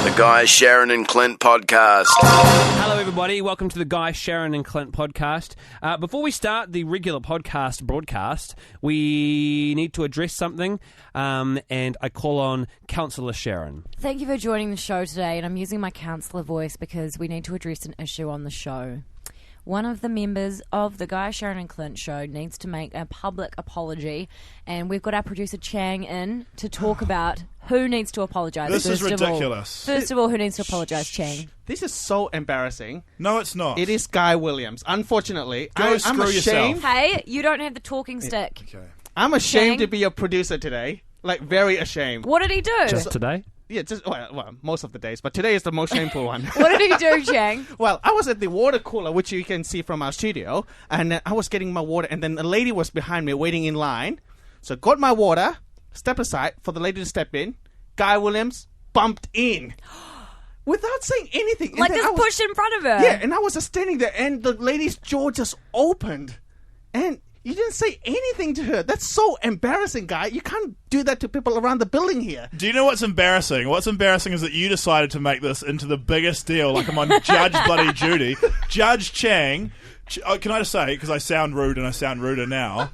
The Guy, Sharyn and Clint podcast. Hello everybody, welcome to the Guy, Sharyn and Clint podcast. Before we start the regular podcast broadcast, we need to address something, and I call on Councillor Sharyn. Thank you for joining the show today, and I'm using my councillor voice because we need to address an issue on the show. One of the members of the Guy, Sharyn and Clint show needs to make a public apology, and we've got our producer Chang in to talk about who needs to apologise. This is ridiculous. First of all, who needs to apologise, Chang? This is so embarrassing. No, it's not. It is Guy Williams. Unfortunately, Go I'm screw ashamed. yourself. Hey, you don't have the talking stick. Okay. I'm ashamed Chang? to be your producer today. Like, very ashamed. What did he do? Just today? Yeah, just well, most of the days, but today is the most shameful one. What did he do, Chang? Well, I was at the water cooler, which you can see from our studio, and I was getting my water, and then a lady was behind me waiting in line. So got my water, step aside for the lady to step in. Guy Williams bumped in without saying anything. And Like then just I was- pushed in front of her? Yeah, and I was just standing there, and the lady's jaw just opened, and you didn't say anything to her. That's so embarrassing, Guy. You can't do that to people around the building here. Do you know what's embarrassing? What's embarrassing is that you decided to make this into the biggest deal, like I'm on Judge bloody Judy. Judge Chang. Can I just say, because I sound rude and I sound ruder now,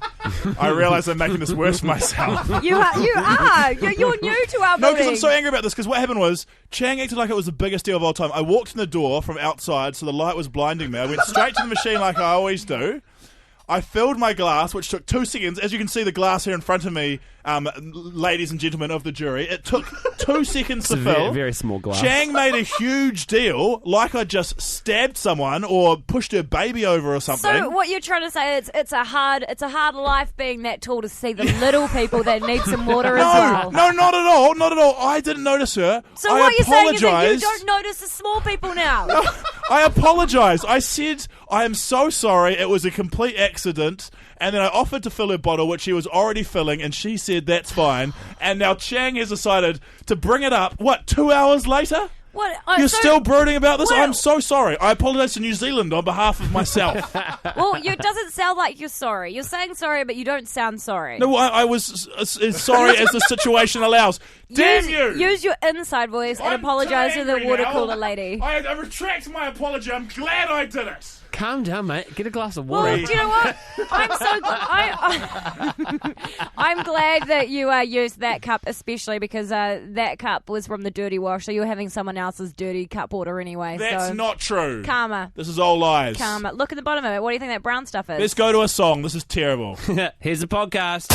I realise I'm making this worse for myself. You are. You're new to our No, building. because I'm so angry about this, because what happened was, Chang acted like it was the biggest deal of all time. I walked in the door from outside, so the light was blinding me. I went straight to the machine like I always do. I filled my glass, which took 2 seconds. As you can see, the glass here in front of me, ladies and gentlemen of the jury, it took 2 seconds to fill. Very small glass. Chang made a huge deal, like I just stabbed someone or pushed her baby over or something. So what you're trying to say is it's a hard life being that tall to see the little people that need some water as well. No, not at all. Not at all. I didn't notice her. So I what you're saying is that you apologised. don't notice the small people now. I apologised. I said, I am so sorry. It was a complete accident. And then I offered to fill her bottle, which she was already filling, and she said that's fine. And now Chang has decided to bring it up, 2 hours later? What? You're so- still brooding about this? What? I'm so sorry. I apologise to New Zealand on behalf of myself. Well, it doesn't sound like you're sorry. You're saying sorry, but you don't sound sorry. No, I was as sorry as the situation allows. Damn you! Use your inside voice and I'm apologise so to the angry water now. cooler lady. I retract my apology. I'm glad I did it. Calm down, mate. Get a glass of water. Well, do you know what? I'm glad that you used that cup, especially because that cup was from the dirty wash, so you were having someone else's dirty cup water anyway. That's so. not true. Karma. This is all lies. Karma. Look at the bottom of it. What do you think that brown stuff is? Let's go to a song. This is terrible. Here's the podcast.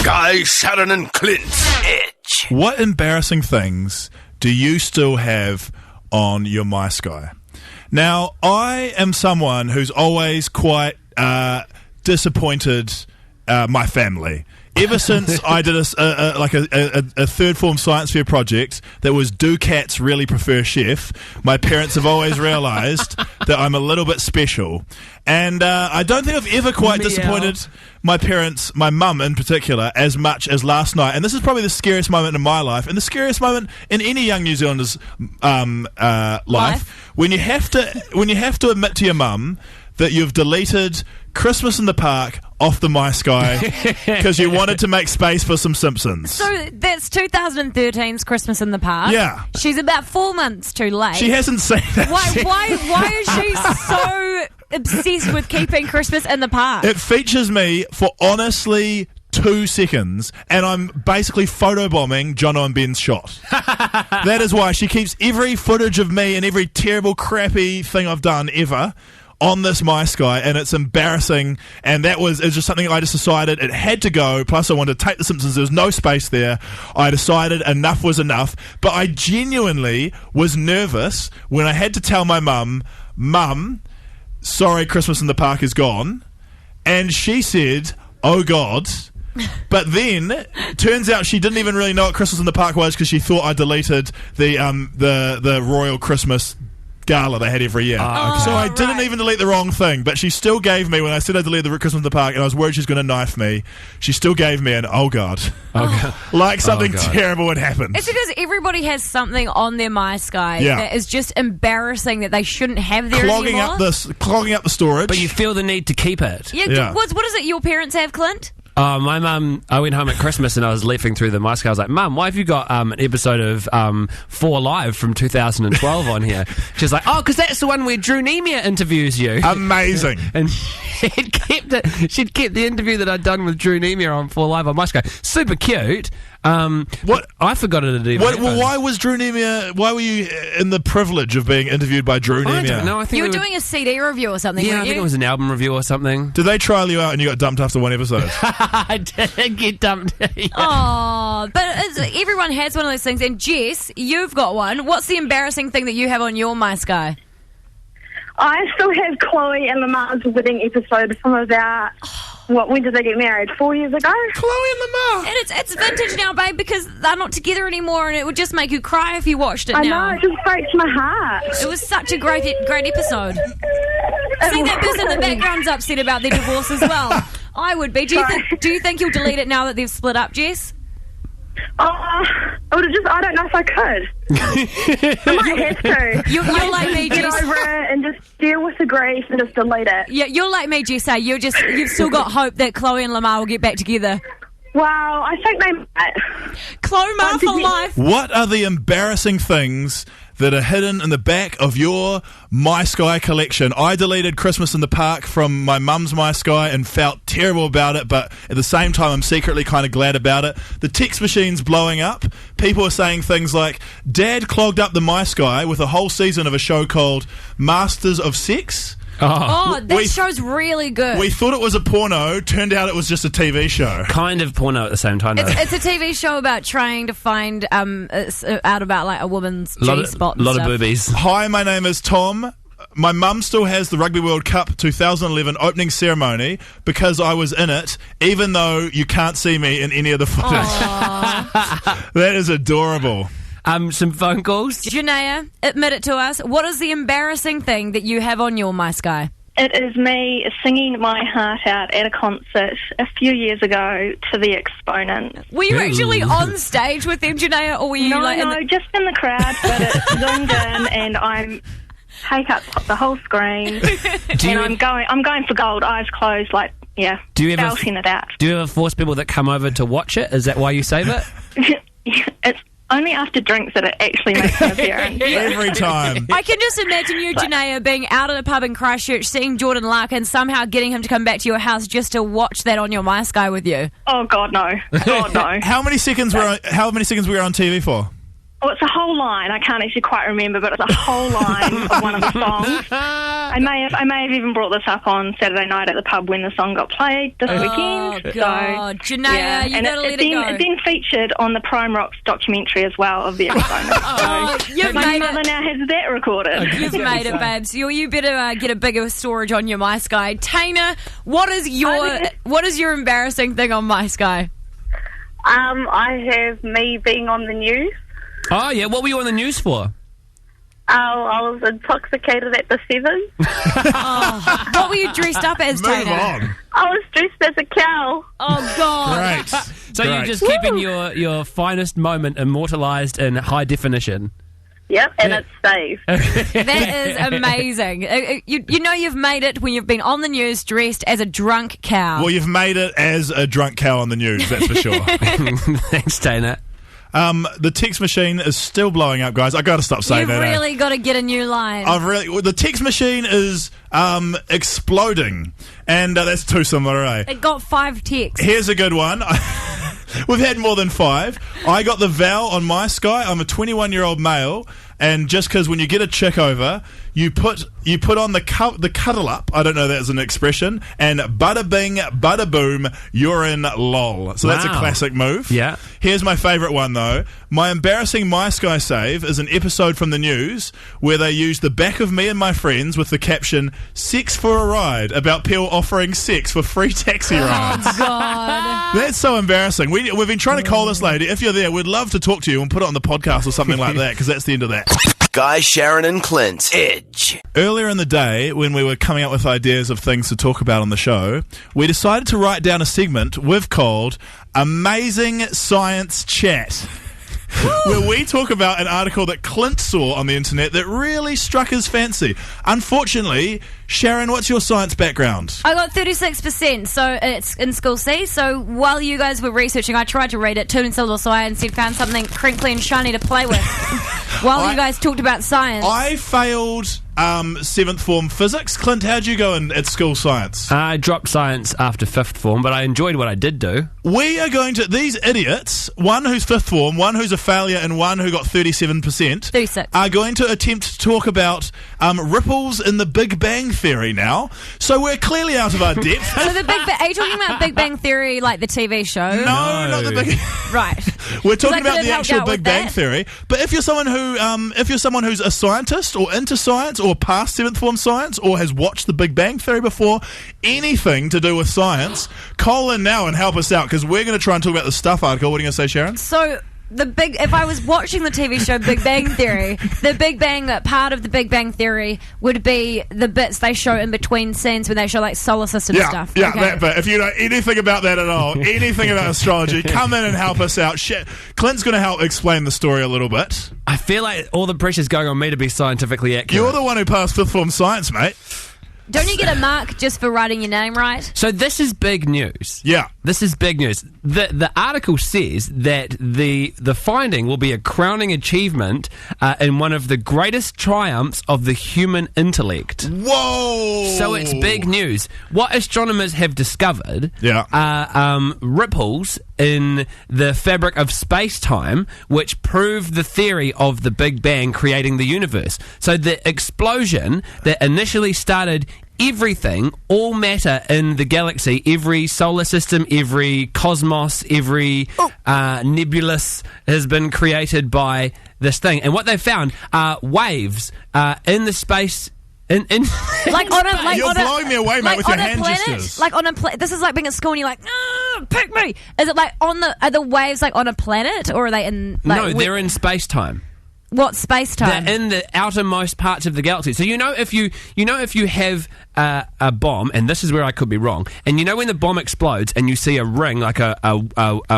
Guy, Sharyn and Clint. Edge. What embarrassing things do you still have on your MySky? Now, I am someone who's always quite disappointed my family. Ever since I did a third form science fair project that was Do Cats Really Prefer Chef, my parents have always realised that I'm a little bit special. And I don't think I've ever quite disappointed my parents, my mum in particular, as much as last night. And this is probably the scariest moment in my life, and the scariest moment in any young New Zealander's life. When you have to admit to your mum that you've deleted Christmas in the Park off the MySky because you wanted to make space for some Simpsons. So that's 2013's Christmas in the Park. Yeah. She's about 4 months too late. She hasn't seen that. Why is she so obsessed with keeping Christmas in the park? It features me for honestly 2 seconds, and I'm basically photobombing Jono and Ben's shot. That is why she keeps every footage of me and every terrible, crappy thing I've done ever on this MySky, and it's embarrassing. And it's just something I just decided it had to go. Plus, I wanted to take the Simpsons. There was no space there. I decided enough was enough. But I genuinely was nervous when I had to tell my Mum, sorry, Christmas in the Park is gone. And she said, oh God. But then, turns out she didn't even really know what Christmas in the Park was because she thought I deleted the Royal Christmas gala they had every year. So I didn't even delete the wrong thing, but she still gave me, when I said I deleted the Christmas in the Park and I was worried she was going to knife me, she still gave me an oh God. Like something terrible had happened. It's because everybody has something on their MySky that is just embarrassing that they shouldn't have there anymore. Clogging up the storage. But you feel the need to keep it. Yeah. What is it your parents have, Clint? Oh, my mum, I went home at Christmas and I was leafing through the MySky. I was like, Mum, why have you got an episode of 4 Live from 2012 on here? She's like, oh, because that's the one where Drew Nemia interviews you. Amazing. And she'd kept the interview that I'd done with Drew Nemia on 4 Live on MySky. Super cute. What I forgot it even. Why was Drew Nemia? Why were you in the privilege of being interviewed by Drew Nemia? I don't know. I think You were doing a CD review or something, Yeah, weren't I think you? it was an album review or something. Did they trial you out and you got dumped after one episode? I did get dumped. Yeah. Oh, but everyone has one of those things. And Jess, you've got one. What's the embarrassing thing that you have on your MySky? I still have Chloe and Lamar's wedding episode from about, when did they get married? 4 years ago? Chloe and Lamar. And it's vintage now, babe, because they're not together anymore, and it would just make you cry if you watched it I now. know, it just breaks my heart. It was such a great episode. See, that person in the background's upset about their divorce as well. I would be. Do you think you'll delete it now that they've split up, Jess? I don't know if I could. I might have to. You're like me, Get Jess. over it and just deal with the grief and just delete it. Yeah, you're like me, Jess. You've still got hope that Chloe and Lamar will get back together. Well, I think they might. Chloe Mar for life. What are the embarrassing things that are hidden in the back of your MySky collection? I deleted Christmas in the Park from my mum's MySky and felt terrible about it, but at the same time I'm secretly kind of glad about it. The text machine's blowing up. People are saying things like, Dad clogged up the MySky with a whole season of a show called Masters of Sex. Oh, that show's really good. We thought it was a porno, turned out it was just a TV show. Kind of porno at the same time, though. It's a TV show about trying to find out about like a woman's G-spot and lot stuff. of boobies. Hi, my name is Tom. My mum still has the Rugby World Cup 2011 opening ceremony because I was in it, even though you can't see me in any of the footage. That is adorable. Some phone calls. Janaea, admit it to us. What is the embarrassing thing that you have on your MySky? It is me singing my heart out at a concert a few years ago to the Exponent. Were you actually on stage with them, Janaea, or were you just in the crowd, but it zoomed in and I'm take up the whole screen and I'm going for gold, eyes closed, like, yeah, belting it out. Do you ever force people that come over to watch it? Is that why you save it? It's only after drinks that it actually makes an appearance. Every time. I can just imagine you, Janaea, being out at a pub in Christchurch, seeing Jordan Lark and somehow getting him to come back to your house just to watch that on your MySky with you. Oh, God, no. God, no. How many seconds were on TV for? Oh, it's a whole line. I can't actually quite remember, but it's a whole line of one of the songs. I may have even brought this up on Saturday night at the pub when the song got played this weekend. Oh, God. Janaea, you gotta let it go. It's been featured on the Prime Rocks documentary as well of the Exponent. So my mother now has that recorded. You've made it, babes. You better get a bigger storage on your MySky. Tana, what is your embarrassing thing on MySky? I have me being on the news. Oh, yeah. What were you on the news for? I was intoxicated at the 7. What were you dressed up as, Move Tana? on. I was dressed as a cow. Oh, God. Great. So you're just keeping your finest moment immortalised in high definition. Yep, and it's safe. That is amazing. You know you've made it when you've been on the news dressed as a drunk cow. Well, you've made it as a drunk cow on the news, that's for sure. Thanks, Tana. The text machine is still blowing up, guys. I got to stop saying You've that. really got to get a new line. The text machine is exploding, and that's too similar, eh? It got 5 texts. Here's a good one. We've had more than 5. I got the Val on MySky. I'm a 21-year-old male, and just because when you get a chick over, you put on the cuddle up. I don't know that as an expression. And bada bing, bada boom, you're in lol. So that's a Wow. classic move. Yeah. Here's my favourite one though. My embarrassing MySky save is an episode from the news where they use the back of me and my friends with the caption "Sex for a ride" about people offering sex for free taxi rides. Oh, God. That's so embarrassing. We've been trying to call this lady. If you're there, we'd love to talk to you and put it on the podcast or something like that, because that's the end of that. Guy, Sharyn, and Clint. Edge. Earlier in the day, when we were coming up with ideas of things to talk about on the show, we decided to write down a segment we've called Amazing Science Chat. where we talk about an article that Clint saw on the internet that really struck his fancy. Unfortunately, Sharyn, what's your science background? I got 36%, so it's in School C. So while you guys were researching, I tried to read it, turned into a little science, and found something crinkly and shiny to play with. While you guys talked about science. I failed 7th form physics. Clint, how'd you go at school science? I dropped science after 5th form, but I enjoyed what I did do. We are going to... These idiots, one who's 5th form, one who's a failure, and one who got 37%... 36. ...are going to attempt to talk about ripples in the Big Bang Theory now. So we're clearly out of our depth. So are you talking about Big Bang Theory, like the TV show? No, not the Big... Right. We're talking about the helped actual out Big with Bang that. Theory. But if you're someone who's a scientist or into science or past 7th form science or has watched the Big Bang Theory before, anything to do with science, call in now and help us out, because we're going to try and talk about the stuff article. What are you going to say, Sharyn? So if I was watching the TV show Big Bang Theory, the Big Bang part of the Big Bang Theory would be the bits they show in between scenes when they show like solar system stuff. Yeah, okay. that bit. If you know anything about that at all, anything about astrology, come in and help us out. Clint's going to help explain the story a little bit. I feel like all the pressure's going on me to be scientifically accurate. You're the one who passed 5th form science, mate. Don't you get a mark just for writing your name right? So this is big news. Yeah. This is big news. The article says that the finding will be a crowning achievement in one of the greatest triumphs of the human intellect. Whoa! So it's big news. What astronomers have discovered are ripples in the fabric of space-time, which prove the theory of the Big Bang creating the universe. So the explosion that initially started everything, all matter in the galaxy, every solar system, every cosmos, every nebulous has been created by this thing. And what they found are waves in the space... You're blowing me away, mate, with your hand gestures. Like on a planet. This is like being at school and you're like, pick me. Is it like are the waves like on a planet, or are they in? Like, no, they're in space-time. What space-time? They're in the outermost parts of the galaxy. So if you have a bomb, and this is where I could be wrong, and when the bomb explodes and you see a ring, like a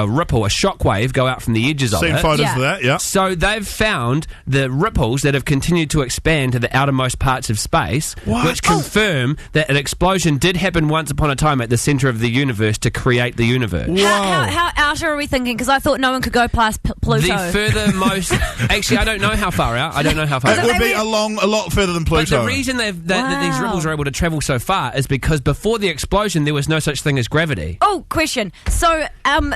ripple, a shockwave go out from the edges of it. Seen photos of that, yeah. So they've found the ripples that have continued to expand to the outermost parts of space, which confirm that an explosion did happen once upon a time at the centre of the universe to create the universe. How outer are we thinking? Because I thought no one could go past Pluto. The furthermost... Actually, I don't know how far out. It would be a lot further than Pluto. But the reason that these ripples are able to travel so far is because before the explosion there was no such thing as gravity. Oh, question. So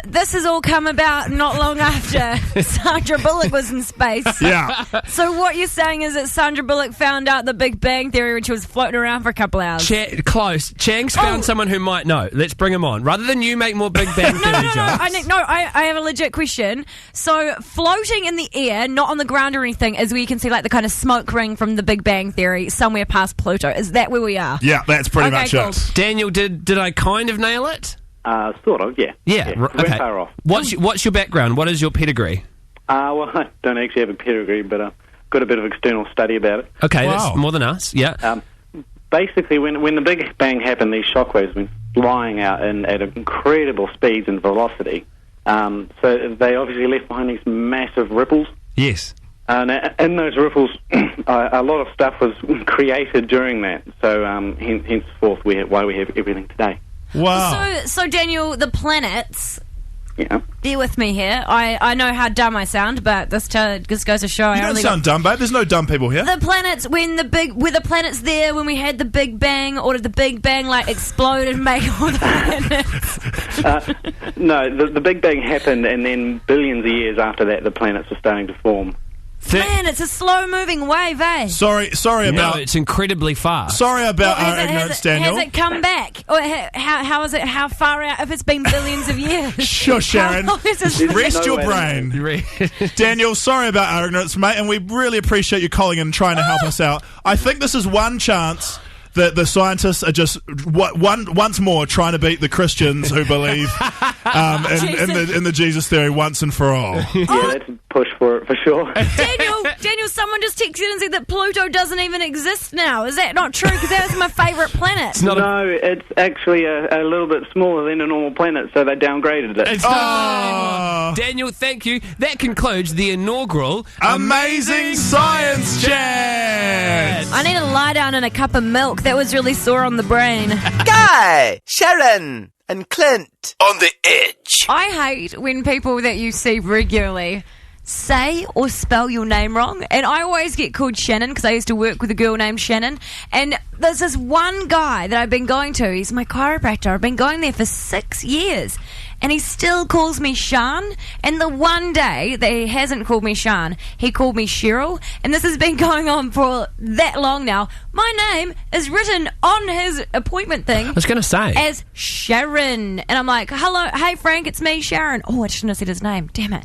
this has all come about not long after Sandra Bullock was in space. Yeah. So what you're saying is that Sandra Bullock found out the Big Bang Theory when she was floating around for a couple hours. Close. Chang's found someone who might know. Let's bring him on. Rather than you make more Big Bang Theory jokes. I have a legit question. So floating in the air, not on the ground or anything, is where you can see like the kind of smoke ring from the Big Bang Theory somewhere past Pluto. Is that where we are? Yeah, that's pretty much cool. it. Daniel, did I kind of nail it? Sort of, yeah. Yeah, okay. Far off. What's your background? What is your pedigree? Well, I don't actually have a pedigree, but I've got a bit of external study about it. Okay, That's more than us, yeah. Basically, when the Big Bang happened, these shockwaves went flying out at incredible speeds and velocity. So they obviously left behind these massive ripples. Yes. And in those ripples, a lot of stuff was created during that. So henceforth, why we have everything today. Wow. So Daniel, the planets... Yeah. Bear with me here. I know how dumb I sound, but this goes to show. You don't sound dumb, babe. There's no dumb people here. The planets, were the planets there when we had the Big Bang, or did the Big Bang explode and make all the planets? No, the Big Bang happened, and then billions of years after that, the planets were starting to form. Man, it's a slow-moving wave, eh? Sorry about... No, it's incredibly fast. Sorry about our ignorance, Daniel. Has it come back? Or how is it? How far out? If it's been billions of years? Sure, Sharyn. Rest your brain. Daniel, sorry about our ignorance, mate, and we really appreciate you calling in and trying to help us out. I think this is one chance that the scientists are just once more trying to beat the Christians who believe in the Jesus theory once and for all. Yeah, that's a push for it for sure. Daniel, someone just texted and said that Pluto doesn't even exist now. Is that not true? Because that was my favourite planet. It's actually a little bit smaller than a normal planet, so they downgraded it. It's not Daniel, thank you. That concludes the inaugural Amazing Science Chat! I need to lie down in a cup of milk. That was really sore on the brain. Guy, Sharyn, and Clint on the edge. I hate when people that you see regularly say or spell your name wrong. And I always get called Shannon because I used to work with a girl named Shannon. And there's this one guy that I've been going to. He's my chiropractor. I've been going there for 6 years. And he still calls me Shan. And the one day that he hasn't called me Shan, he called me Cheryl. And this has been going on for that long now. My name is written on his appointment thing. I was going to say. As Sharyn. And I'm like, hello, hey Frank, it's me, Sharyn. Oh, I shouldn't have said his name. Damn it.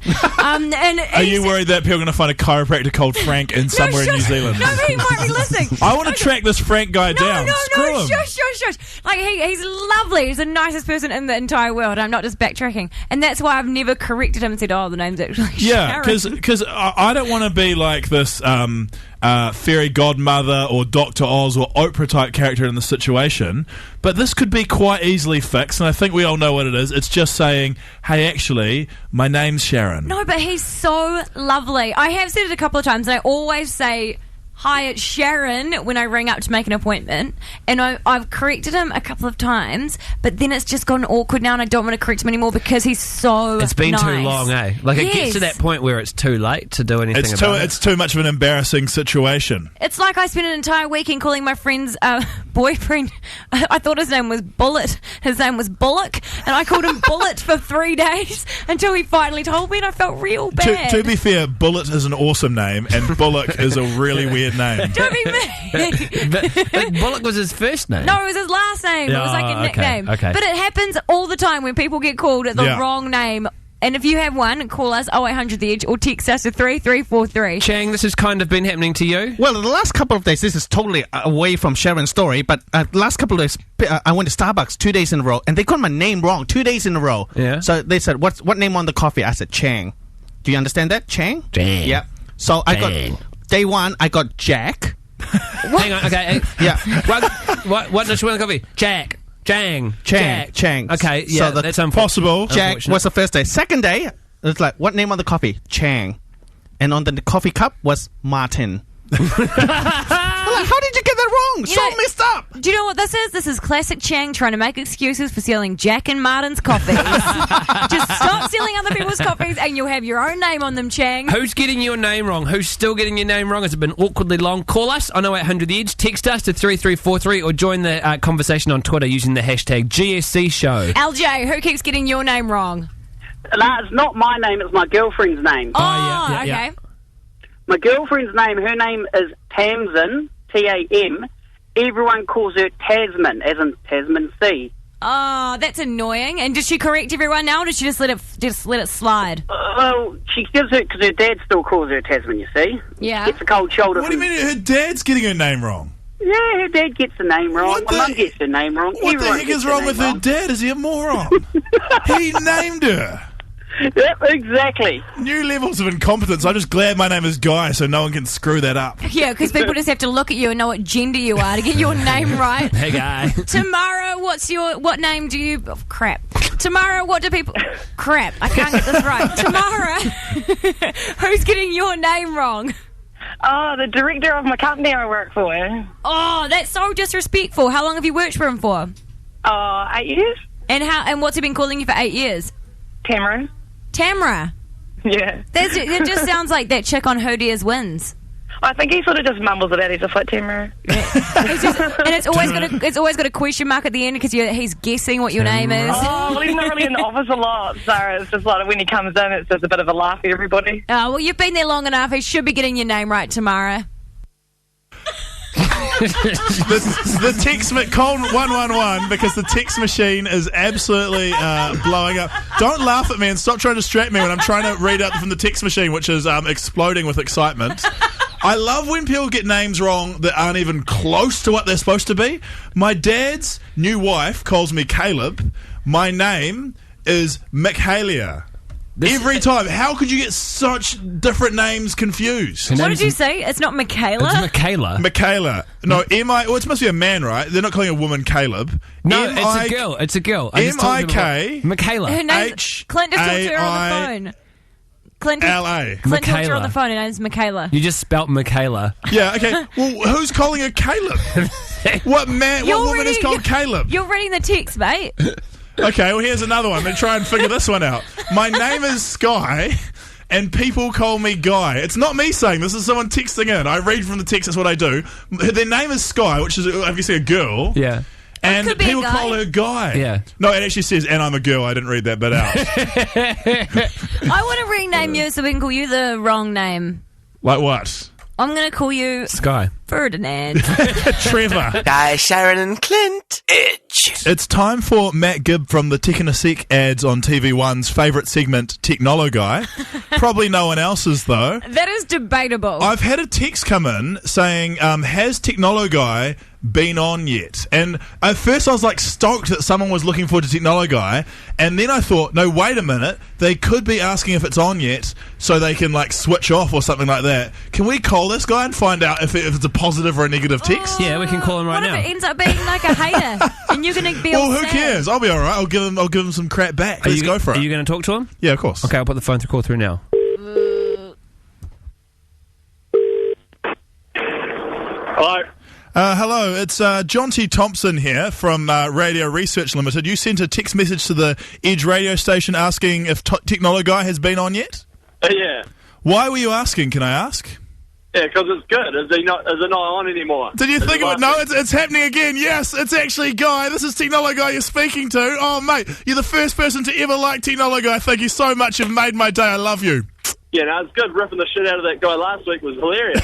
Are you worried that people are going to find a chiropractor called Frank in somewhere in New Zealand? No, he might be listening. I want to track this Frank guy down. Screw him. Shush. Like, he's lovely. He's the nicest person in the entire world. I'm not just backtracking. And that's why I've never corrected him and said, oh, the name's actually Sharyn. Because I don't want to be like this fairy godmother or Dr. Oz or Oprah type character in the situation, but this could be quite easily fixed, and I think we all know what it is. It's just saying, hey, actually, my name's Sharyn. No, but he's so lovely. I have said it a couple of times, and I always say, hi, it's Sharyn, when I ring up to make an appointment. And I've corrected him a couple of times, but then it's just gotten awkward now, and I don't want to correct him anymore because he's so It's been nice. too long, eh? Like, it gets to that point where it's too late to do anything about it. It's too much of an embarrassing situation. It's like I spent an entire weekend calling my friend's boyfriend. I thought his name was Bullet. His name was Bullock, and I called him Bullet for 3 days until he finally told me, and I felt real bad. To be fair, Bullet is an awesome name, and Bullock is a really weird name. Don't be mean. but Bullock was his first name. No, it was his last name. It was like a nickname. Okay. But it happens all the time when people get called the wrong name. And if you have one, call us 0800 The Edge or text us to 3343. Chang, this has kind of been happening to you? Well, the last couple of days, this is totally away from Sharyn's story, but the last couple of days, I went to Starbucks 2 days in a row, and they got my name wrong 2 days in a row. Yeah. So they said, what name on the coffee? I said, Chang. Do you understand that? Chang? Chang. Yeah. So I got, day one, I got Jack. Hang on, okay. Yeah. What does she want to coffee? Jack. Chang. Okay, yeah, so that's impossible. Jack was the first day. Second day, it's like, what name on the coffee? Chang. And on the coffee cup was Martin. Like, how did you get that wrong? Messed up. Do you know what this is? This is classic Chang trying to make excuses for stealing Jack and Martin's coffees. Just stop stealing other people's coffees and you'll have your own name on them, Chang. Who's getting your name wrong? Who's still getting your name wrong? Has it been awkwardly long? Call us on 0800 The Edge, text us to 3343 or join the conversation on Twitter using the hashtag GSC Show. LJ, who keeps getting your name wrong? No, it's not my name, it's my girlfriend's name. Oh, okay. My girlfriend's name, her name is Tamsin, T-A-M. Everyone calls her Tasman, as in Tasman Sea. Oh, that's annoying. And does she correct everyone now, or does she just let it slide? Well, she gives her, because her dad still calls her Tasman, you see. Yeah. Gets a cold shoulder. What do you mean her dad's getting her name wrong? Yeah, her dad gets the name wrong. My mum gets her name wrong. What the heck is wrong with her dad? Is he a moron? He named her. Yep, exactly. New levels of incompetence. I'm just glad my name is Guy, so no one can screw that up. Yeah, because people just have to look at you and know what gender you are to get your name right. Hey, Guy. Tamara, what name do you... Oh, crap. Tamara, what do people... Crap, I can't get this right. Tamara, who's getting your name wrong? Oh, the director of my company I work for. Oh, that's so disrespectful. How long have you worked for him for? 8 years. And what's he been calling you for 8 years? Tamara. Yeah. It just sounds like that chick on Who Dares Wins. I think he sort of just mumbles it out. He's just like Tamara. And it's always got a question mark at the end because he's guessing what your name is. Oh, well, he's not really in the office a lot, so it's just like when he comes in, it's just a bit of a laugh at everybody. Oh, well, you've been there long enough. He should be getting your name right, Tamara. the text call 111 because the text machine is absolutely blowing up. Don't laugh at me and stop trying to distract me when I'm trying to read out from the text machine, which is exploding with excitement. I love when people get names wrong that aren't even close to what they're supposed to be. My dad's new wife calls me Caleb. My name is Michaelia. Every time. How could you get such different names confused? What did you say? It's not Michaela? It's Michaela. Michaela. No, well, it must be a man, right? They're not calling a woman Caleb. No, it's a girl. It's a girl. M-I-K. Michaela. Her name Clint just talked to her on the phone. Clint talked to her on the phone. Her name's Michaela. You just spelt Michaela. Yeah, okay. Well, who's calling her Caleb? What woman is called Caleb? You're reading the text, mate. Okay, well, here's another one. Let's try and figure this one out. My name is Sky, and people call me Guy. It's not me saying this. Is someone texting in. I read from the text. That's what I do. Their name is Sky, which is obviously a girl. Yeah. And people call her Guy. Yeah. No, it actually says, and I'm a girl. I didn't read that bit out. I want to rename you so we can call you the wrong name. Like what? I'm going to call you Sky. Ferdinand. Trevor. Guy, Sharyn and Clint. Edge. It's time for Matt Gibb from the Tech in a Sec ads on TV1's favourite segment, Technolo Guy. Probably no one else's, though. That is debatable. I've had a text come in saying, has Technolo Guy been on yet? And at first I was like stoked that someone was looking forward to Technolo Guy, and then I thought, no, wait a minute, they could be asking if it's on yet so they can like switch off or something like that. Can we call this guy and find out if it's a positive or a negative text? Yeah, we can call him right now. What if it ends up being like a hater and you're going to be all Well, who sad? cares? I'll be alright. I'll give him some crap back. Let's go for it. Are you going to talk to him? Yeah, of course. Okay, I'll put the phone call through now. Hello. Hello, it's John T. Thompson here from Radio Research Limited. You sent a text message to the Edge radio station asking if Technolo Guy has been on yet? Yeah. Why were you asking, can I ask? Yeah, because it's good. Is it not on anymore? Did you think of it? No, it's happening again. Yes, it's actually Guy. This is Technolo Guy you're speaking to. Oh, mate, you're the first person to ever like Technolo Guy. Thank you so much. You've made my day. I love you. Yeah, no, it's good. Ripping the shit out of that guy last week was hilarious.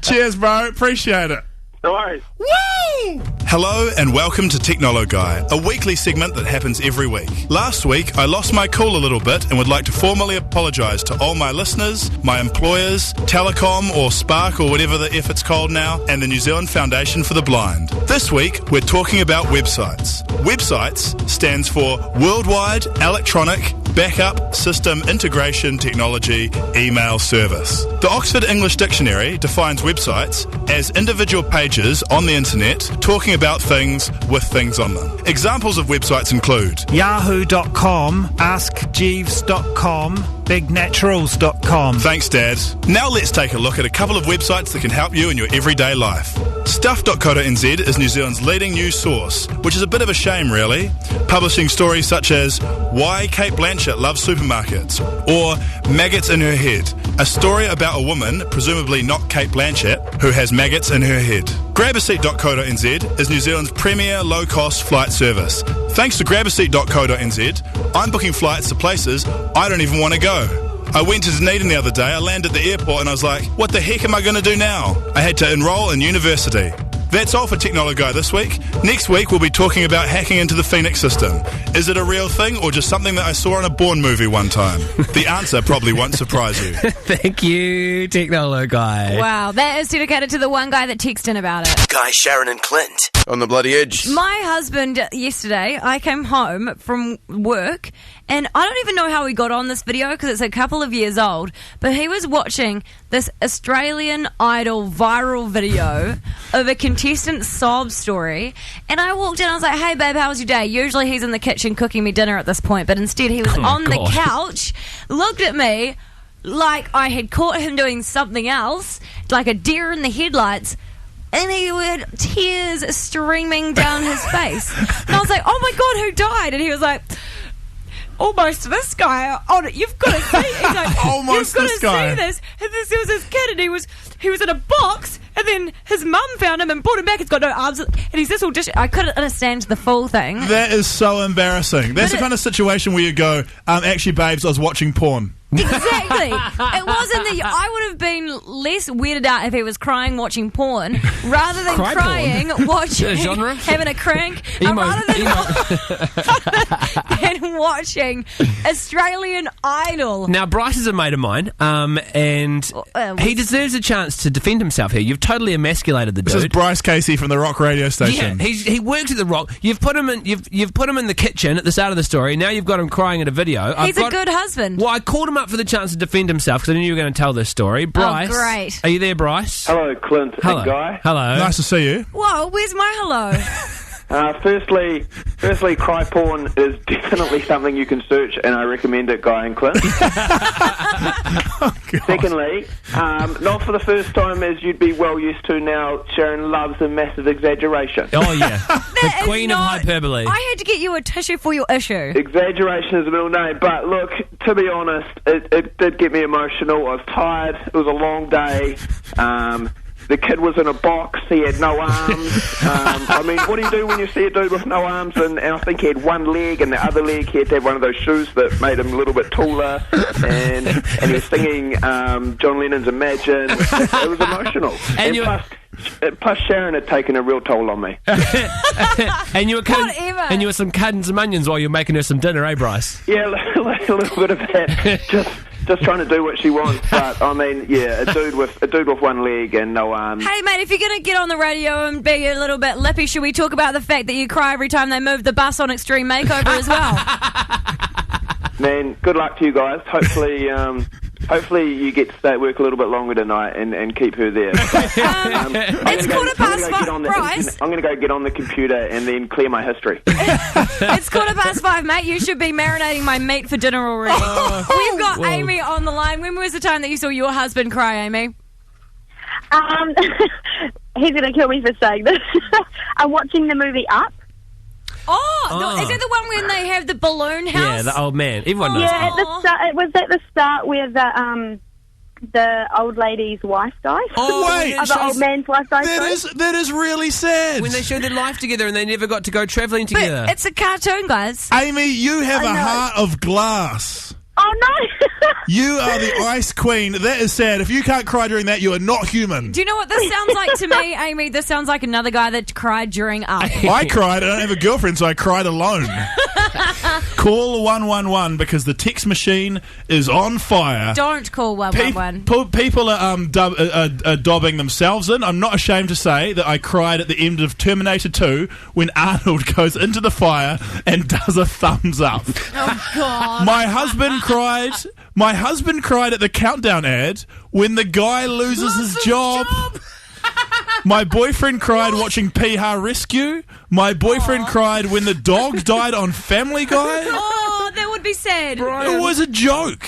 Cheers, bro. Appreciate it. No worries. Woo! Hello and welcome to Technolo Guy, a weekly segment that happens every week. Last week, I lost my cool a little bit and would like to formally apologise to all my listeners, my employers, Telecom or Spark or whatever the F it's called now, and the New Zealand Foundation for the Blind. This week, we're talking about websites. Websites stands for Worldwide Electronic Backup System Integration Technology Email Service. The Oxford English Dictionary defines websites as individual pages on the internet talking about things with things on them. Examples of websites include Yahoo.com, AskJeeves.com, BigNaturals.com. Thanks, Dad. Now let's take a look at a couple of websites that can help you in your everyday life. Stuff.co.nz is New Zealand's leading news source, which is a bit of a shame, really. Publishing stories such as Why Kate Blanchett Loves Supermarkets or Maggots in Her Head, a story about a woman, presumably not Kate Blanchett, who has maggots in her head. Grabaseat.co.nz is New Zealand's premier low-cost flight service. Thanks to Grabaseat.co.nz, I'm booking flights to places I don't even want to go. I went to Dunedin the other day, I landed at the airport and I was like, what the heck am I going to do now? I had to enrol in university. That's all for Technolo Guy this week. Next week we'll be talking about hacking into the Phoenix system. Is it a real thing or just something that I saw in a Bourne movie one time? The answer probably won't surprise you. Thank you, Technolo Guy. Wow, that is dedicated to the one guy that texted in about it. Guy, Sharyn and Clint. On the bloody edge. My husband, yesterday, I came home from work, and I don't even know how he got on this video because it's a couple of years old, but he was watching this Australian Idol viral video of a contestant sob story, and I walked in, I was like, hey babe, how was your day? Usually he's in the kitchen cooking me dinner at this point, but instead he was on the couch, looked at me like I had caught him doing something else, like a deer in the headlights, and he had tears streaming down his face. And I was like, oh my God, who died? And he was like, almost this guy. Oh, you've got to see. He's like, almost you've got this to guy. see this. And this was his kid, and he was in a box, and then his mum found him and brought him back. He's got no arms, and he's this all I couldn't understand the full thing. That is so embarrassing. That's the kind of situation where you go, actually, babes, I was watching porn. Exactly. It wasn't that I would have been less weirded out if he was crying watching porn rather than crying watching having a crank rather than watching Australian Idol. Now, Bryce is a mate of mine, and he deserves a chance to defend himself here. You've totally emasculated the dude. This is Bryce Casey from the Rock radio station. Yeah, he works at the Rock. You've put him in the kitchen at the start of the story. Now you've got him crying at a video. He's a good husband. Well, I called him up for the chance to defend himself because I knew you were going to tell this story. Bryce, great. Are you there, Bryce? Hello, Clint and Guy. Hello. Nice to see you. Whoa, where's my hello? Firstly, cry porn is definitely something you can search, and I recommend it, Guy and Clint. Secondly, not for the first time, as you'd be well used to now, Sharyn loves a massive exaggeration. Oh, yeah. The queen of hyperbole. I had to get you a tissue for your issue. Exaggeration is a middle name, but look, to be honest, it did get me emotional. I was tired. It was a long day. The kid was in a box. He had no arms. I mean, what do you do when you see a dude with no arms? And I think he had one leg, and the other leg he had to have one of those shoes that made him a little bit taller. And he was singing John Lennon's Imagine. It was emotional. And plus Sharyn had taken a real toll on me. and you were some cutting some onions while you were making her some dinner, eh, Bryce? Yeah, a little bit of that. Just trying to do what she wants, but I mean, yeah, a dude with one leg and no arms. Hey, mate, if you're going to get on the radio and be a little bit lippy, should we talk about the fact that you cry every time they move the bus on Extreme Makeover as well? Man, good luck to you guys. Hopefully you get to stay at work a little bit longer tonight and keep her there. It's 5:15, Bryce. I'm going to go get on the computer and then clear my history. It's 5:15, mate. You should be marinating my meat for dinner already. We've got Amy on the line. When was the time that you saw your husband cry, Amy? He's going to kill me for saying this. I'm watching the movie Up. Oh, is it the one when they have the balloon house? Yeah, the old man. Everyone knows. Yeah, it was at the start where the old lady's wife died. Oh, wait. The old man's wife died. That is really sad. When they showed their life together and they never got to go travelling together. But it's a cartoon, guys. Amy, you have a heart of glass. Oh, no. You are the ice queen. That is sad. If you can't cry during that, you are not human. Do you know what this sounds like to me, Amy? This sounds like another guy that cried during Up. I cried. I don't have a girlfriend, so I cried alone. Call 111 because the text machine is on fire. Don't call 111. People are dobbing themselves in. I'm not ashamed to say that I cried at the end of Terminator 2 when Arnold goes into the fire and does a thumbs up. Oh, God. My husband cried at the Countdown ad when the guy loses his job. My boyfriend cried watching Piha Rescue. My boyfriend cried when the dog died on Family Guy. Oh, that would be sad. It was a joke.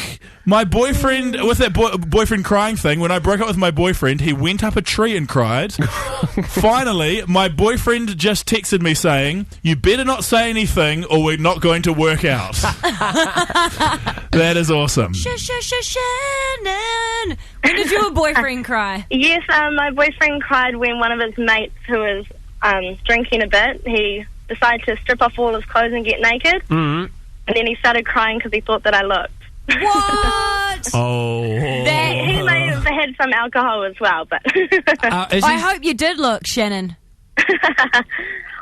My boyfriend, with that boyfriend crying thing, when I broke up with my boyfriend, he went up a tree and cried. Finally, my boyfriend just texted me saying, "You better not say anything or we're not going to work out." That is awesome. Shannon. When did your boyfriend cry? Yes, my boyfriend cried when one of his mates who was drinking a bit, he decided to strip off all his clothes and get naked. Mm-hmm. And then he started crying because he thought that I looked. What? He may have had some alcohol as well, but... I hope you did look, Shannon.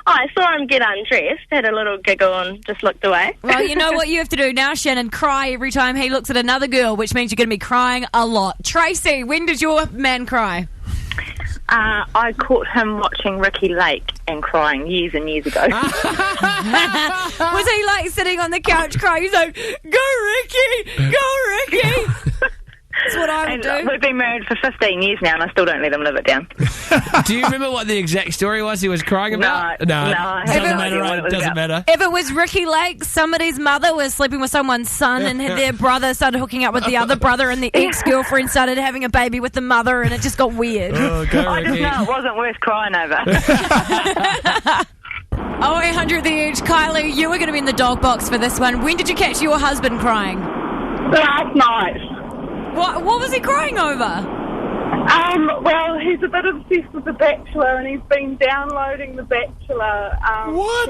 I saw him get undressed, had a little giggle and just looked away. Well, you know what you have to do now, Shannon? Cry every time he looks at another girl, which means you're going to be crying a lot. Tracy, when did your man cry? I caught him watching Ricky Lake and crying years and years ago. Was he like sitting on the couch crying? He's like, "Go Ricky! Go Ricky!" That's what I would do. We've been married for 15 years now and I still don't let him live it down. Do you remember what the exact story was he was crying about? No. Doesn't matter, right? Doesn't matter. If it was Ricky Lake, somebody's mother was sleeping with someone's son and their brother started hooking up with the other brother and the ex-girlfriend started having a baby with the mother and it just got weird. Oh, go I Ricky. just know it wasn't worth crying over. 0800 The Edge. Kylie, you were going to be in the dog box for this one. When did you catch your husband crying? Last night. What was he crying over? Well, he's a bit obsessed with The Bachelor, and he's been downloading The Bachelor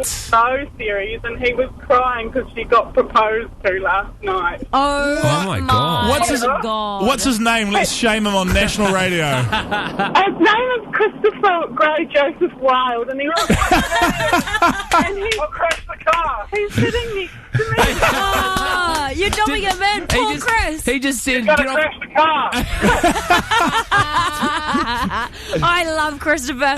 show series, and he was crying because she got proposed to last night. Oh my God. What's his name? Let's shame him on national radio. His name is Christopher Gray Joseph Wilde, and he was and he crashed the car. He's sitting next to me. Oh, you're jumping him in, poor Chris. He just said, Gotta crash the car. I love Christopher.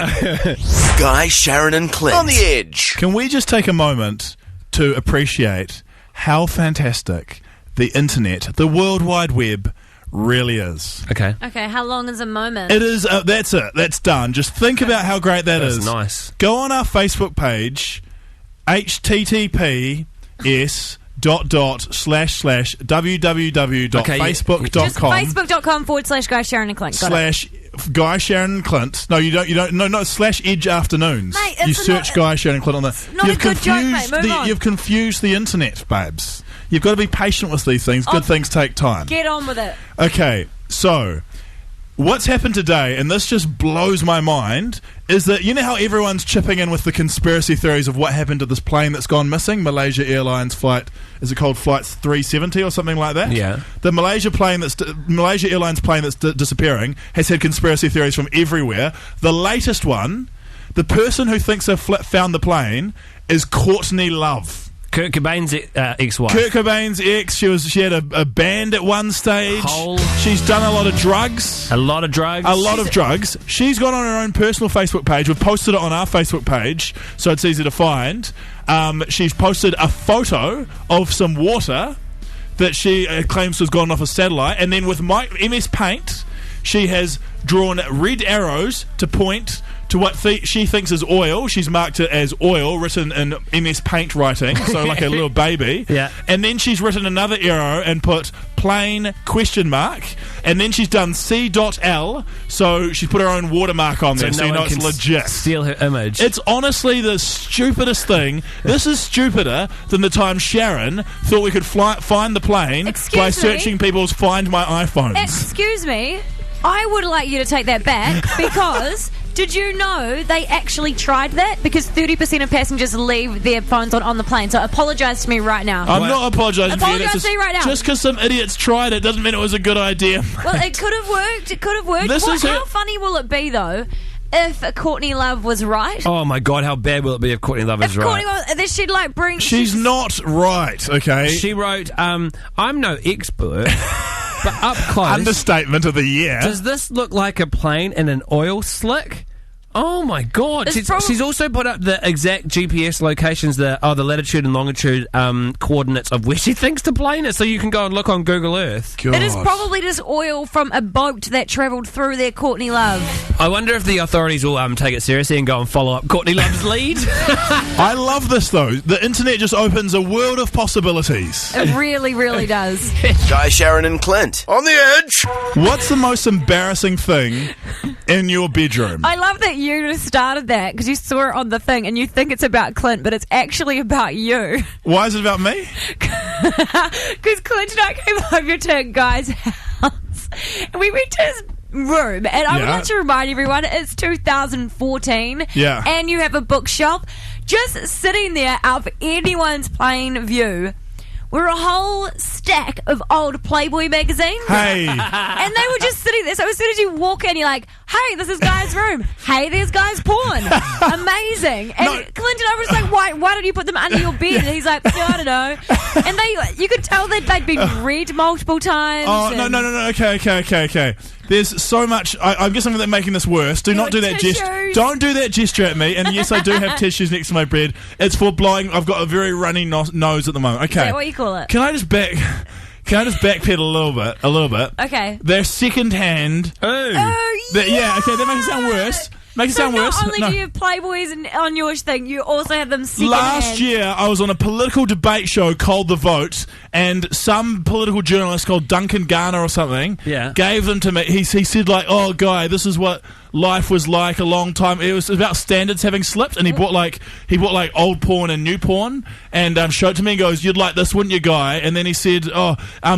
Guy, Sharyn and Clint on the Edge. Can we just take a moment to appreciate how fantastic the internet, the World Wide Web, really is? Okay. Okay, how long is a moment? It is. That's it. That's done. Just think about how great that's is. Nice. Go on our Facebook page, https://www.facebook.com. Facebook.com/Guy, Sharyn and Clint. Got it. /Guy, Sharyn and Clint. No, you don't. No, /Edge Afternoons. Mate, you search Guy, Sharyn and Clint on the. Not a good joke, mate. Move on. You've confused the internet, babes. You've got to be patient with these things. Good things take time. Get on with it. Okay, so what's happened today, and this just blows my mind, is that you know how everyone's chipping in with the conspiracy theories of what happened to this plane that's gone missing, Malaysia Airlines flight, is it called Flight 370 or something like that? Yeah. The Malaysia Airlines plane that's disappearing has had conspiracy theories from everywhere. The latest one, the person who thinks they've found the plane is Courtney Love. Kurt Cobain's ex-wife. Kurt Cobain's ex. She had a band at one stage. She's done a lot of drugs. A lot of drugs. She's gone on her own personal Facebook page. We've posted it on our Facebook page, so it's easy to find. She's posted a photo of some water that she claims has gone off a satellite, and then with MS Paint, she has drawn red arrows to point to what she thinks is oil. She's marked it as oil, written in MS Paint writing, so like a little baby. Yeah. And then she's written another arrow and put plain ? And then she's done C.L, so she's put her own watermark on there, so you know it's legit. Steal her image. It's honestly the stupidest thing. This is stupider than the time Sharyn thought we could find the plane by searching people's Find My iPhones. Excuse me, I would like you to take that back because did you know they actually tried that? Because 30% of passengers leave their phones on the plane. So apologise to me right now. I'm not apologising to you. Apologise to me right now. Just because some idiots tried it doesn't mean it was a good idea. Well, it could have worked. How funny will it be, though, if Courtney Love was right? Oh, my God, how bad will it be if Courtney Love is right? Then she'd bring... She's not right, okay? She wrote, I'm no expert... But up close... Understatement of the year. Does this look like a plane in an oil slick? Oh, my God. She's also put up the exact GPS locations, the latitude and longitude coordinates of where she thinks the plane is, so you can go and look on Google Earth. God. It is probably just oil from a boat that travelled through there, Courtney Love. I wonder if the authorities will take it seriously and go and follow up Courtney Love's lead. I love this, though. The internet just opens a world of possibilities. It really, really does. Guy, Sharyn and Clint on the Edge. What's the most embarrassing thing in your bedroom? I love that you just started that because you saw it on the thing and you think it's about Clint, but it's actually about you. Why is it about me? Because Clint and I came over to a guy's house and we went to his room, and I would like to remind everyone it's 2014 and you have a bookshelf just sitting there out of anyone's plain view. We're a whole stack of old Playboy magazines. Hey. And they were just sitting there. So as soon as you walk in, you're like, hey, this is Guy's room. Hey, there's Guy's porn. Amazing. And Clint and I were just like, why don't you put them under your bed? And he's like, I don't know. And you could tell that they'd been read multiple times. Oh, no. Okay. There's so much. I guess I'm making this worse. Do not do that gesture. Don't do that gesture at me. And yes, I do have tissues next to my bed. It's for blowing. I've got a very runny nose at the moment. Okay. Is that what you call it? Can I just backpedal a little bit? Okay. They're second hand. Oh, yeah. Okay, that makes it sound worse. Not only do you have Playboys on your thing, you also have them second hand. Last year, I was on a political debate show called The Vote, and some political journalist called Duncan Garner or something gave them to me. He said, oh, Guy, this is what life was like a long time. It was about standards having slipped, and he bought like old porn and new porn, and showed it to me and goes, "You'd like this, wouldn't you, guy?" And then he said,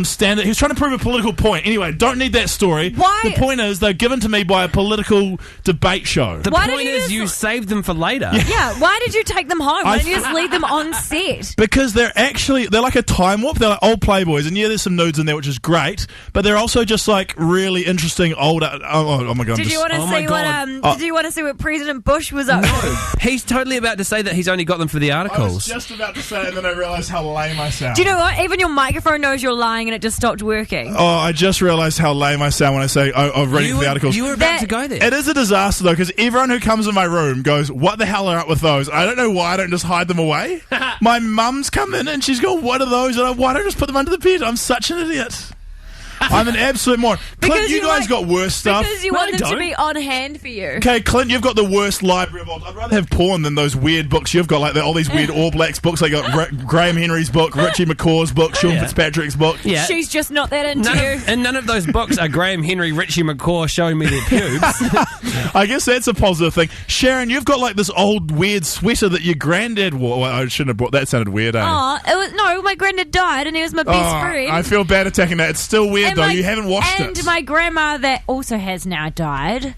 standard. He was trying to prove a political point. Anyway, don't need that story. Why? The point is, they're given to me by a political debate show. The point is, you saved them for later. Yeah, why did you take them home? Why didn't you just leave them on set? Because they're like a time warp. They're like old Playboys, and yeah, there's some nudes in there, which is great, but they're also just like really interesting old. Oh my god! Did you want to see what? Did you want to see what President Bush was up to? He's totally about to say that he's only got them for the articles. I was just about to say it, and then I realised how lame I sound. Do you know what? Even your microphone knows you're lying, and it just stopped working. Oh, I just realised how lame I sound when I say I'm reading for the articles. You were about to go there. It is a disaster though, because everyone who comes in my room goes, "What the hell are up with those?" I don't know why I don't just hide them away. My mum's come in and she's gone, "What are those?" And why don't I just put them under the bed? I'm such an idiot. I'm an absolute moron. Clint, you guys got worse stuff. Because you want them to be on hand for you. Okay, Clint, you've got the worst library of all. I'd rather have porn than those weird books you've got, like all these weird All Blacks books. They got Graham Henry's book, Richie McCaw's book, Sean Fitzpatrick's book. Yeah. She's just not that into you. And none of those books are Graham Henry, Richie McCaw showing me their pubes. I guess that's a positive thing. Sharyn, you've got like this old weird sweater that your granddad wore. Well, I shouldn't have brought that. Sounded weird, eh? No, my granddad died and he was my best friend. I feel bad attacking that. It's still weird though. You haven't washed it. And my grandma, that also has now died,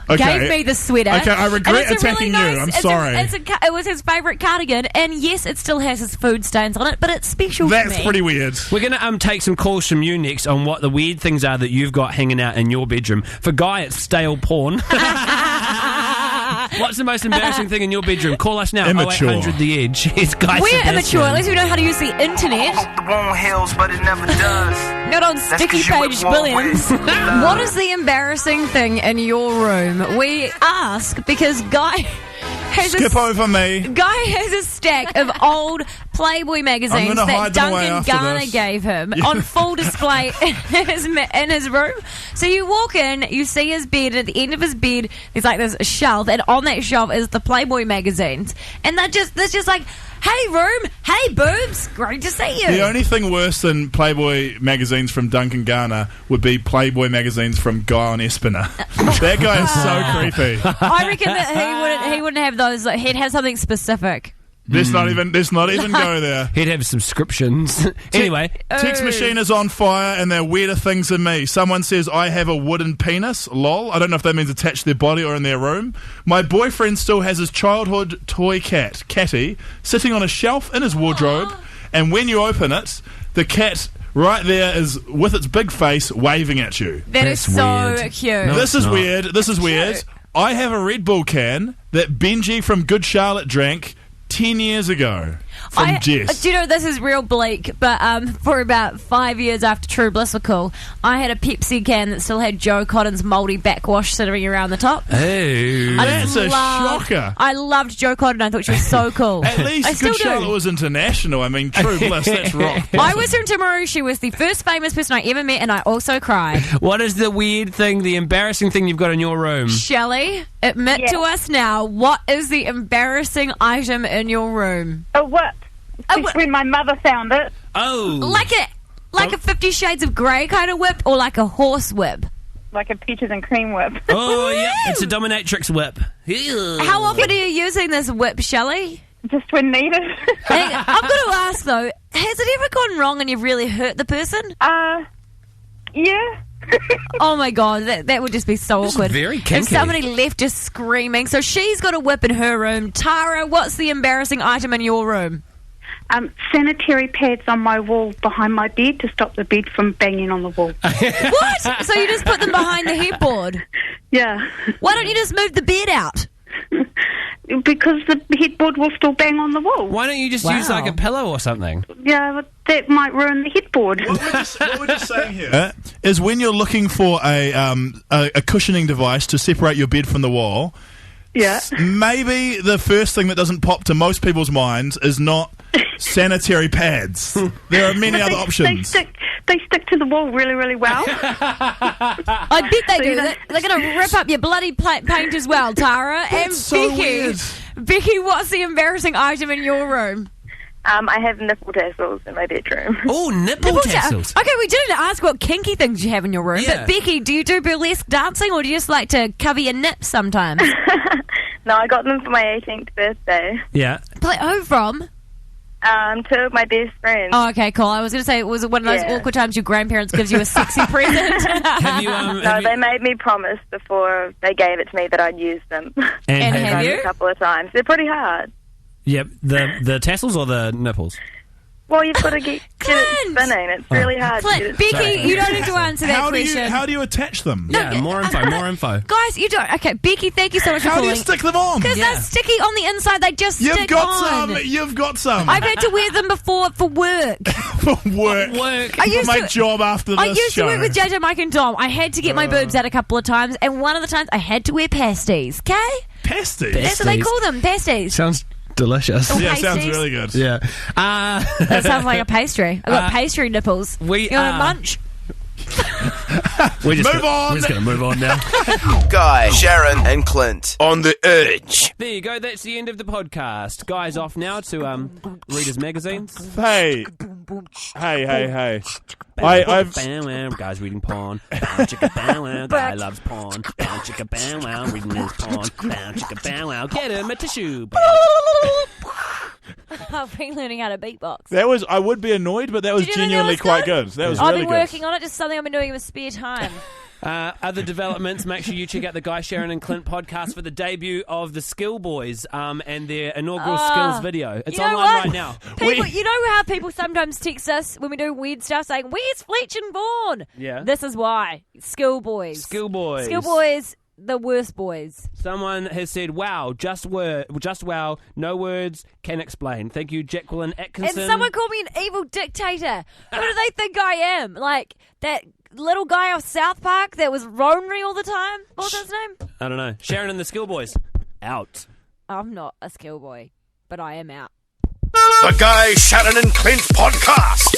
gave me the sweater. Okay, I regret attacking really you. I'm sorry. It was his favourite cardigan, and yes, it still has his food stains on it, but it's special to me. That's pretty weird. We're going to take some calls from you next on what the weird things are that you've got hanging out in your bedroom. For Guy, it's stale porn. What's the most embarrassing thing in your bedroom? Call us now. Immature. 0800 The Edge. It's Guy We're Sebastian. immature. At least we know how to use the internet. Hope the bone heals, but it never does. Not on sticky page billions. What is the embarrassing thing in your room? We ask because Guy has a stack of old Playboy magazines that Duncan Garner gave him on full display in his room. So you walk in, you see his bed. At the end of his bed, there's like this shelf, and on that shelf is the Playboy magazines. And they're just like, "Hey, room. Hey, boobs. Great to see you." The only thing worse than Playboy magazines from Duncan Garner would be Playboy magazines from Guy on Espiner. That guy is so creepy. I reckon that he wouldn't have those. He'd have something specific. Let's not even go there. He'd have subscriptions. Anyway. Text machine is on fire and there are weirder things than me. Someone says, "I have a wooden penis." Lol. I don't know if that means attached to their body or in their room. My boyfriend still has his childhood toy cat, Catty, sitting on a shelf in his wardrobe. And when you open it, the cat right there is with its big face waving at you. That's so cute. No, this is weird. This is weird. I have a Red Bull can that Benji from Good Charlotte drank 10 years ago from Jess. Do you know, this is real bleak, but for about 5 years after True Bliss were cool, I had a Pepsi can that still had Joe Cotton's mouldy backwash sitting around the top. Hey, that's a shocker. I loved Joe Cotton. I thought she was so cool. At least Good Charlotte was international. I mean, True Bliss, that's rock. I was from Timaru. She was the first famous person I ever met, and I also cried. What is the weird thing, the embarrassing thing you've got in your room? Shelley, admit to us now, what is the embarrassing item in your room? A whip. When my mother found it. Oh. Like a 50 Shades of Grey kind of whip, or like a horse whip? Like a peaches and cream whip. Oh, yeah, it's a dominatrix whip. How often are you using this whip, Shelley? Just when needed. Hey, I've got to ask, though, has it ever gone wrong and you've really hurt the person? Yeah. Oh my god, that would just be so awkward. Very kinky. If somebody left just screaming. So she's got a whip in her room. Tara, what's the embarrassing item in your room? Sanitary pads on my wall behind my bed to stop the bed from banging on the wall. What? So you just put them behind the headboard? Yeah. Why don't you just move the bed out? Because the headboard will still bang on the wall. Why don't you just use like a pillow or something? Yeah, but that might ruin the headboard. What we're just saying here is when you're looking for a cushioning device to separate your bed from the wall, maybe the first thing that doesn't pop to most people's minds is not sanitary pads. There are many other options. They stick to the wall really, really well. I bet they do. They're going to rip up your bloody paint as well, Tara. That's so weird. Becky, what's the embarrassing item in your room? I have nipple tassels in my bedroom. Oh, nipple tassels. Okay, we didn't ask what kinky things you have in your room, Yeah. but Becky, do you do burlesque dancing or do you just like to cover your nips sometimes? No, I got them for my 18th birthday. Yeah. Like, who from? 2 of my best friends. Oh, okay, cool. I was going to say, was it one of those awkward times your grandparents gives you a sexy present? No, they made me promise before they gave it to me that I'd use them. And have you? A couple of times. They're pretty hard. Yep. The tassels or the nipples? Well, you've got to get it spinning. It's really hard. Clint, Becky, you don't need to answer that question. How do you attach them? Yeah, more info. Guys, you don't. Okay, Becky, thank you so much for How calling. do you stick them on? Because they're sticky on the inside. They just You've stick got on. some. You've got some. I've had to wear them before for work. For work. I For used my to- job after this I used show. to work with JJ, Mike, and Dom. I had to get my boobs out a couple of times, and one of the times I had to wear pasties. Okay, Pasties? that's what they call them. Pasties. Sounds delicious. Oh, Yeah, sounds pasties. really good. Yeah. That sounds like a pastry. I got pastry nipples. You want a munch? We're just Move on. We're just going to move on now. Guy, Sharyn, and Clint on the edge. There you go. That's the end of the podcast. Guy's off now to read his magazines. Hey. I've Guy's reading porn. Bow chicka bow wow. Guy loves porn. Bow chicka bow wow. Reading his porn. Bow chicka bow wow. Get him a tissue. I've been learning how to beatbox. That was. I would be annoyed, but that was Did you think genuinely that was quite good? good. That was I've really been good. working on it. Just something I've been doing in my spare time. Other developments, make sure you check out the Guy, Sharyn and Clint podcast for the debut of the Skill Boys and their inaugural skills video. It's You know online what? right now. People, you know how people sometimes text us when we do weird stuff saying, "Where's Fletch and Vaughan?" Yeah. This is why. Skill Boys. Skill Boys. Skill Boys, the worst boys. Someone has said, wow, just wow, no words can explain. Thank you, Jacqueline Atkinson. And someone called me an evil dictator. Who do they think I am? Like that little guy off South Park that was ornery all the time? What was his name? I don't know. Sharyn and the Skill Boys. Out. I'm not a skill boy, but I am out. The Guy, Sharyn, and Clint podcast.